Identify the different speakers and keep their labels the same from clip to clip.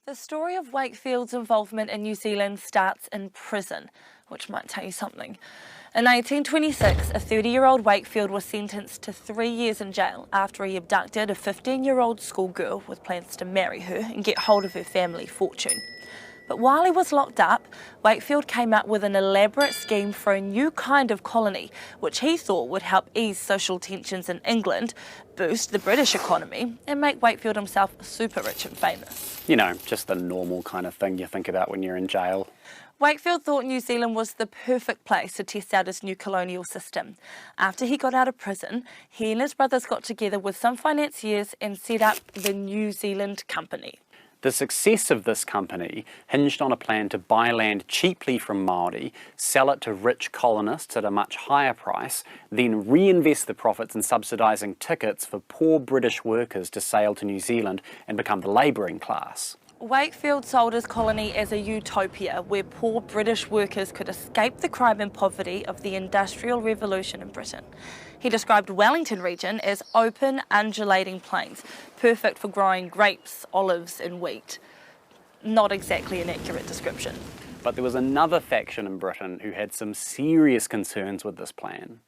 Speaker 1: The story of Wakefield's involvement in New Zealand starts in prison, which might tell you something. In 1826, a 30-year-old Wakefield was sentenced to 3 years in jail after he abducted a 15-year-old schoolgirl with plans to marry her and get hold of her family fortune. But while he was locked up, Wakefield came up with an elaborate scheme for a new kind of colony, which he thought would help ease social tensions in England, boost the British economy, and make Wakefield himself super rich and famous.
Speaker 2: You know, just the normal kind of thing you think about when you're in jail.
Speaker 1: Wakefield thought New Zealand was the perfect place to test out his new colonial system. After he got out of prison, he and his brothers got together with some financiers and set up the New Zealand Company.
Speaker 2: The success of this company hinged on a plan to buy land cheaply from Māori, sell it to rich colonists at a much higher price, then reinvest the profits in subsidising tickets for poor British workers to sail to New Zealand and become the labouring class.
Speaker 1: Wakefield sold his colony as a utopia where poor British workers could escape the crime and poverty of the Industrial Revolution in Britain. He described Wellington region as open, undulating plains, perfect for growing grapes, olives and wheat. Not exactly an accurate description.
Speaker 2: But there was another faction in Britain who had some serious concerns with this plan.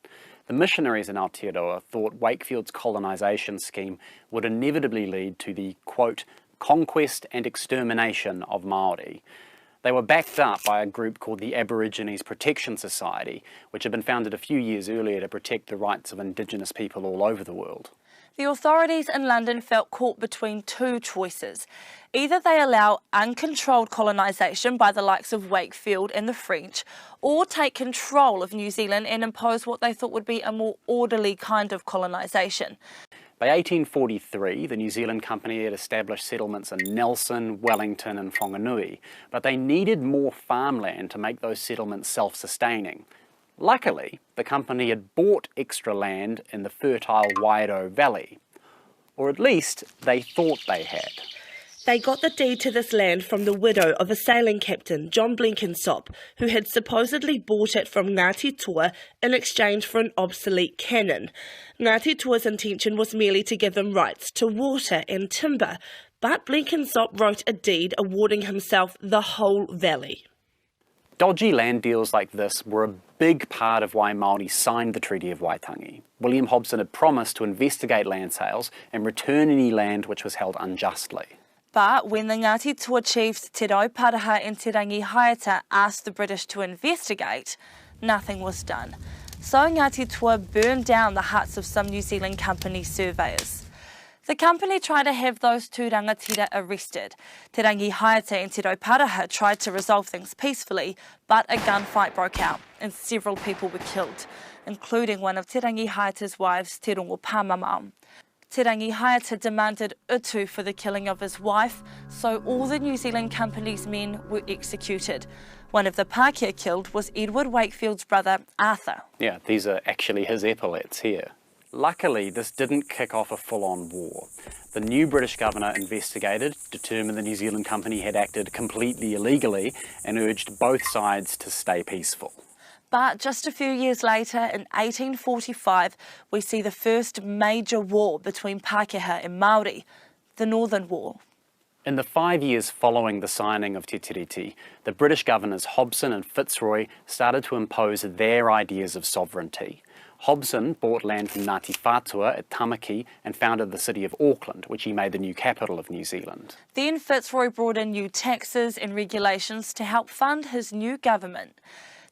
Speaker 2: The missionaries in Aotearoa thought Wakefield's colonisation scheme would inevitably lead to the, quote, conquest and extermination of Māori. They were backed up by a group called the Aborigines Protection Society, which had been founded a few years earlier to protect the rights of Indigenous people all over the world.
Speaker 1: The authorities in London felt caught between two choices. Either they allow uncontrolled colonisation by the likes of Wakefield and the French, or take control of New Zealand and impose what they thought would be a more orderly kind of colonisation.
Speaker 2: By 1843, the New Zealand Company had established settlements in Nelson, Wellington and Whanganui, but they needed more farmland to make those settlements self-sustaining. Luckily, the company had bought extra land in the fertile Wairoa Valley, or at least they thought they had.
Speaker 3: They got the deed to this land from the widow of a sailing captain, John Blenkinsop, who had supposedly bought it from Ngāti Toa in exchange for an obsolete cannon. Ngāti Toa's intention was merely to give them rights to water and timber, but Blenkinsop wrote a deed awarding himself the whole valley.
Speaker 2: Dodgy land deals like this were a big part of why Māori signed the Treaty of Waitangi. William Hobson had promised to investigate land sales and return any land which was held unjustly.
Speaker 1: But when the Ngāti Toa chiefs Te Rauparaha and Te Rangi Haiata asked the British to investigate, nothing was done. So Ngāti Toa burned down the huts of some New Zealand Company surveyors. The company tried to have those two rangatira arrested. Te Rangi Haiata and Te Rauparaha tried to resolve things peacefully, but a gunfight broke out and several people were killed, including one of Te Rangi Haiata's wives, Te Rongo Pāmamao. Te Rangi Haiata demanded utu for the killing of his wife, so all the New Zealand Company's men were executed. One of the Pākehā killed was Edward Wakefield's brother, Arthur.
Speaker 2: Yeah, these are actually his epaulets here. Luckily, this didn't kick off a full-on war. The new British governor investigated, determined the New Zealand Company had acted completely illegally, and urged both sides to stay peaceful.
Speaker 1: But just a few years later, in 1845, we see the first major war between Pākehā and Māori, the Northern War.
Speaker 2: In the 5 years following the signing of Te Tiriti, the British governors Hobson and Fitzroy started to impose their ideas of sovereignty. Hobson bought land from Ngāti Whātua at Tamaki and founded the city of Auckland, which he made the new capital of New Zealand.
Speaker 1: Then Fitzroy brought in new taxes and regulations to help fund his new government.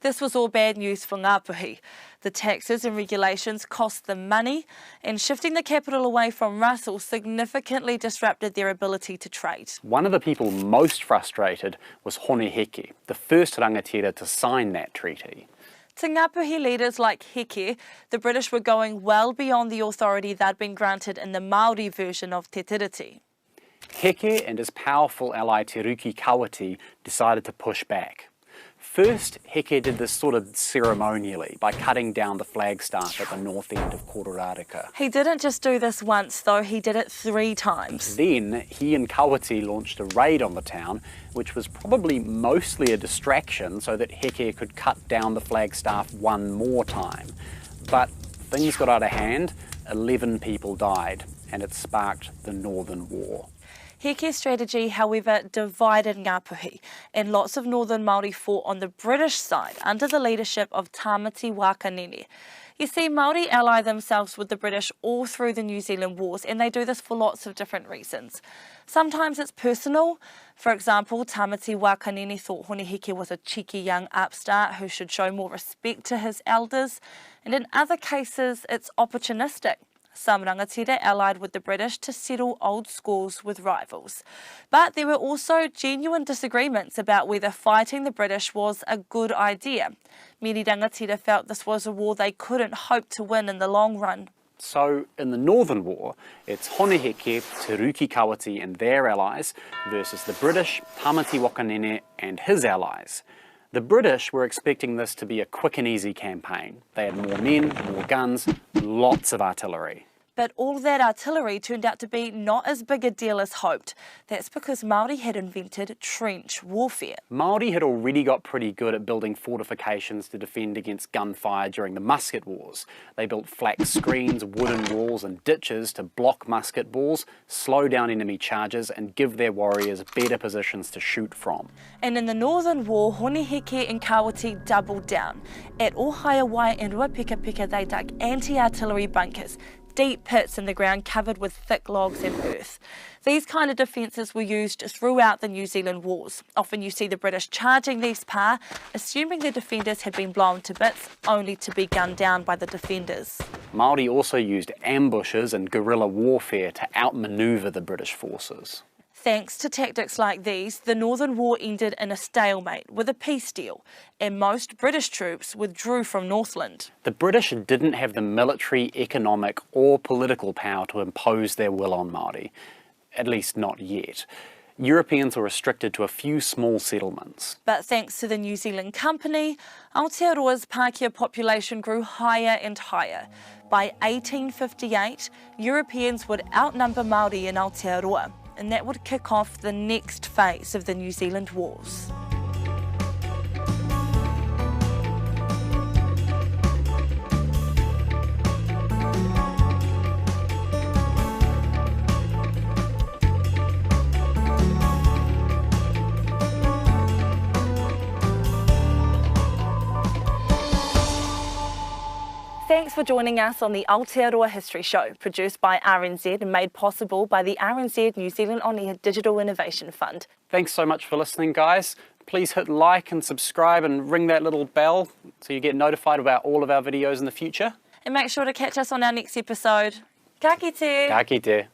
Speaker 1: This was all bad news for Ngāpuhi. The taxes and regulations cost them money, and shifting the capital away from Russell significantly disrupted their ability to trade.
Speaker 2: One of the people most frustrated was Hone Heke, the first rangatira to sign that treaty.
Speaker 1: To Ngāpuhi leaders like Heke, the British were going well beyond the authority they'd been granted in the Māori version of Te Tiriti.
Speaker 2: Heke and his powerful ally Te Ruki Kawati decided to push back. First, Heke did this sort of ceremonially by cutting down the flagstaff at the north end of Kororareka.
Speaker 1: He didn't just do this once though, he did it 3 times.
Speaker 2: Then he and Kawati launched a raid on the town, which was probably mostly a distraction so that Heke could cut down the flagstaff one more time. But things got out of hand, 11 people died, and it sparked the Northern War.
Speaker 1: Heke's strategy, however, divided Ngāpuhi, and lots of northern Māori fought on the British side under the leadership of Tāmati Wakanene. You see, Māori ally themselves with the British all through the New Zealand Wars, and they do this for lots of different reasons. Sometimes it's personal. For example, Tāmati Wakanene thought Hone Heke was a cheeky young upstart who should show more respect to his elders, and in other cases, it's opportunistic. Some rangatira allied with the British to settle old scores with rivals. But there were also genuine disagreements about whether fighting the British was a good idea. Many rangatira felt this was a war they couldn't hope to win in the long run.
Speaker 2: So, in the Northern War, it's Hone Heke, Te Rūki Kawati and their allies versus the British, Tāmati Wakanene and his allies. The British were expecting this to be a quick and easy campaign. They had more men, more guns, lots of artillery.
Speaker 1: But all that artillery turned out to be not as big a deal as hoped. That's because Māori had invented trench warfare.
Speaker 2: Māori had already got pretty good at building fortifications to defend against gunfire during the musket wars. They built flax screens, wooden walls and ditches to block musket balls, slow down enemy charges and give their warriors better positions to shoot from.
Speaker 1: And in the Northern War, Hone Heke and Kawati doubled down. At Ohaiawai and Ruapekapeka, they dug anti-artillery bunkers, deep pits in the ground covered with thick logs and earth. These kind of defences were used throughout the New Zealand Wars. Often you see the British charging these pa, assuming the defenders had been blown to bits, only to be gunned down by the defenders.
Speaker 2: Māori also used ambushes and guerrilla warfare to outmaneuver the British forces.
Speaker 1: Thanks to tactics like these, the Northern War ended in a stalemate with a peace deal, and most British troops withdrew from Northland.
Speaker 2: The British didn't have the military, economic or political power to impose their will on Māori, at least not yet. Europeans were restricted to a few small settlements.
Speaker 1: But thanks to the New Zealand Company, Aotearoa's Pākehā population grew higher and higher. By 1858, Europeans would outnumber Māori in Aotearoa, and that would kick off the next phase of the New Zealand Wars. Thanks for joining us on the Aotearoa History Show, produced by RNZ and made possible by the RNZ New Zealand On Air Digital Innovation Fund.
Speaker 2: Thanks so much for listening, guys. Please hit like and subscribe and ring that little bell so you get notified about all of our videos in the future.
Speaker 1: And make sure to catch us on our next episode. Ka kite!
Speaker 2: Ka kite.